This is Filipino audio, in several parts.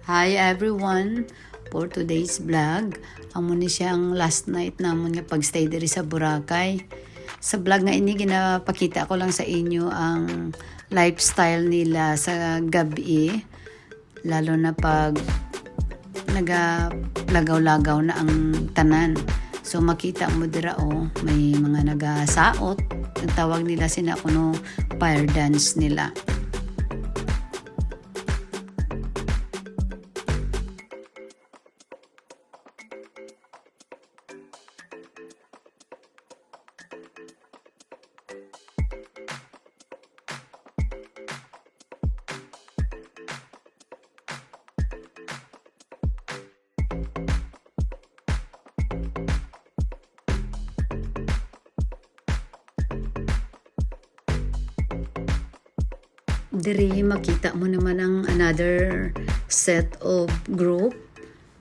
Hi everyone! For today's vlog, amo ni siyang last night namon nga pagstay diri sa Boracay. Sa vlog nga ini ginapakita ko lang sa inyo ang lifestyle nila sa gabi, lalo na pag nagalagaw-lagaw na ang tanan. So makita mo dira may mga nagasaot, ang tawag nila sina kuno fire dance nila. Diri makita mo naman ang another set of group,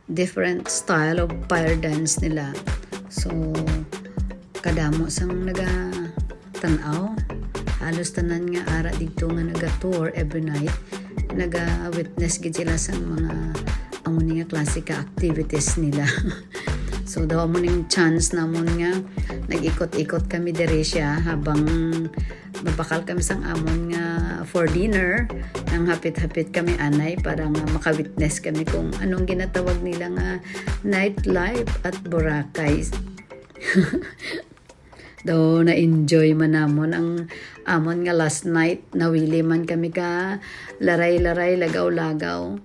different style of fire dance nila. So kadamo sang naga-tanaw, halos tanan nga ara dito nga naga-tour every night, naga-witness gid sila sa mga amo nga klase ka activities nila. So daw mo ning chance namon nga nag-ikot-ikot kami diri siya habang mabakal kami sang amon nga for dinner, nang hapit-hapit kami anay para nga makawitness kami kung anong ginatawag nila nga nightlife at Boracay. Daw na-enjoy man namon ang amon nga last night, nawili man kami ka laray-laray, lagaw-lagaw.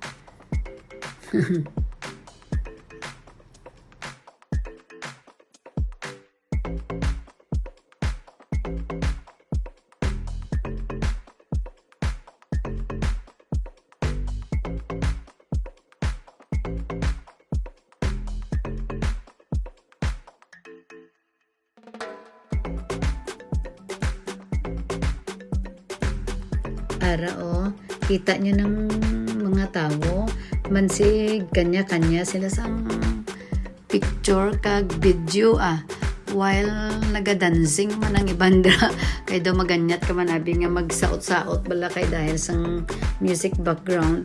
Ara kita nyo ng mga tao, mansig kanya-kanya sila sang picture kag video while naga-dancing man ang ibandra kay daw maganyat ka man abi nga magsaot-saot bala kay dahil sang music background.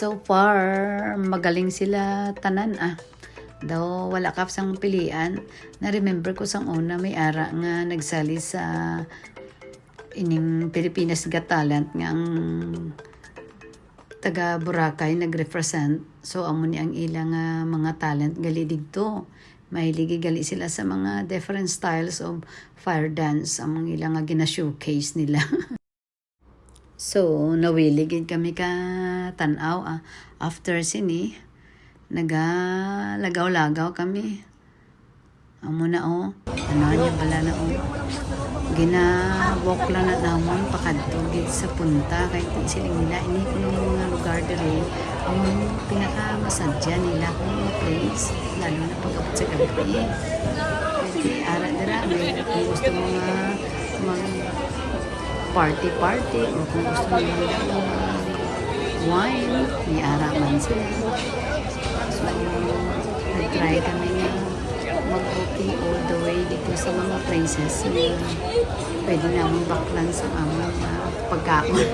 So far, magaling sila tanan Daw wala ka sang pilian. Na-remember ko sang una may ara nga nagsali sa ining Pilipinas Got Talent nga ang taga Boracay nag-represent. So amo ni ang ilang mga talent gali digto. Mahiligi gali sila sa mga different styles of fire dance ang ilang gina-showcase nila. So, nawiligid kami ka tanaw after sini, nagalagaw-lagaw kami. Amo na ano niya bala na ginawalk lang na namon pakadtugid sa punta kay siling nila ini kuno mga lugar diri ang pinakamasadya nila kung mga place, lalo na pag-abot sa gabi. Kasi ara dira may gusto mo mag party o kung gusto nila wine, may araman sila. So, nag-try kami nga mag-booking all the way dito sa mga places na pwede namin baklan sa aming pagkaon.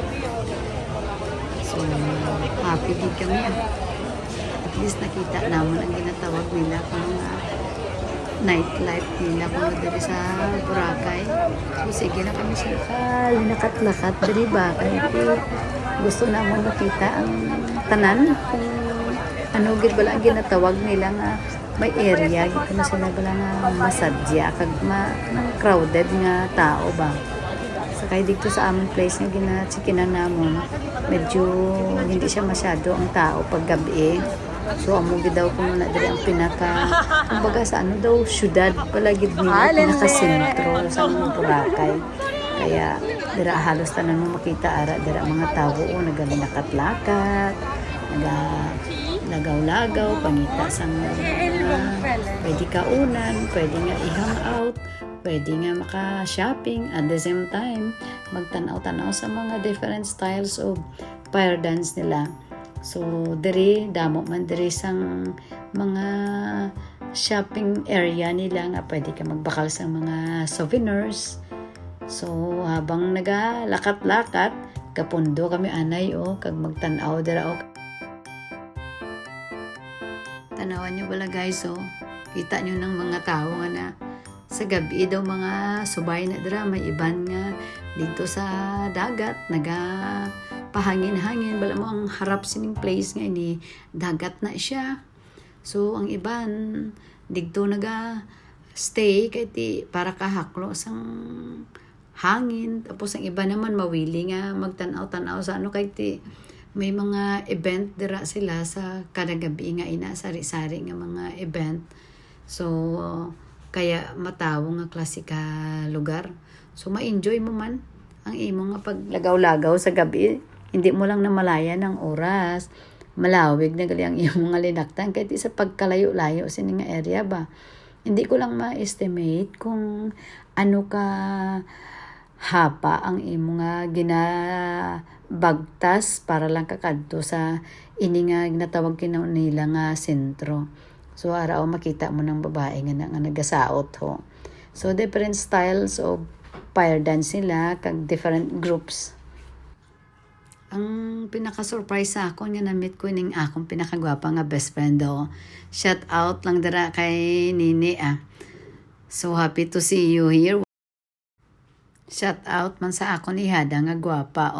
So, happy din kami At least nakita naman ang ginatawag nila kung nightlife nila kung dali sa Boracay. So sige na kami siya lakat-lakat dali ba kaya gusto naman makita ang tanan kung ano gid bala ang ginatawag nila nga may area gid na sila bala nga masadya kag crowded nga tao ba. Sakay dito sa aming place nga ginatsikinan namon, medyo hindi siya masyado ang tao pag gabi. So amo gid daw kuno na diri ang pinaka kumbaga sa daw syudad palagid nila pinaka-sentro sa Boracay. Kaya dira halos tanan mo makita ara dira mga tawo nagalinakat-lakat, nagagaw-lagaw, pangita sa pwede kaunan, pwede nga i-hang out, pwede nga maka-shopping at the same time magtanaw-tanaw sa mga different styles of fire dance nila. So diri damo man diri sang mga shopping area nila nga pwede ka magbakal sa mga souvenirs. So habang nagalakat-lakat kapundo kami anay kag magtan-aw dira tanawan nyo bala guys kita nyo ng mga tao nga na sa gabi daw mga subay na dira may iban nga dito sa dagat pahangin-hangin bala mo ang harap sining place nga ini dagat na siya. So ang iban dito stay kay ti para kahaklo sang hangin, tapos ang iba naman mawili nga magtanaw-tanaw sa kay ti may mga event dira sila sa kada gabi nga ina sari-sari nga mga event. So kaya matawo nga klase ka lugar. So ma-enjoy mo man ang imo nga paglagaw-lagaw sa gabi. Hindi mo lang namalayan ng oras. Malawig na gali ang imo nga linaktan kahit sa pagkalayo-layo sini nga area ba. Hindi ko lang ma-estimate kung ano ka hapa ang imo nga ginabagtas para lang kakadto sa ini nga ginatawag nila nga sentro. So araw makita mo ng babae nga nagasaot ho. So different styles of fire dance nila kag different groups. Ang pinaka-surprise sa ako nga na-meet ko ning akong pinakagwapa nga best friend Shout out lang dira kay Nini So happy to see you here. Shout out man sa ako ni Hada nga gwapa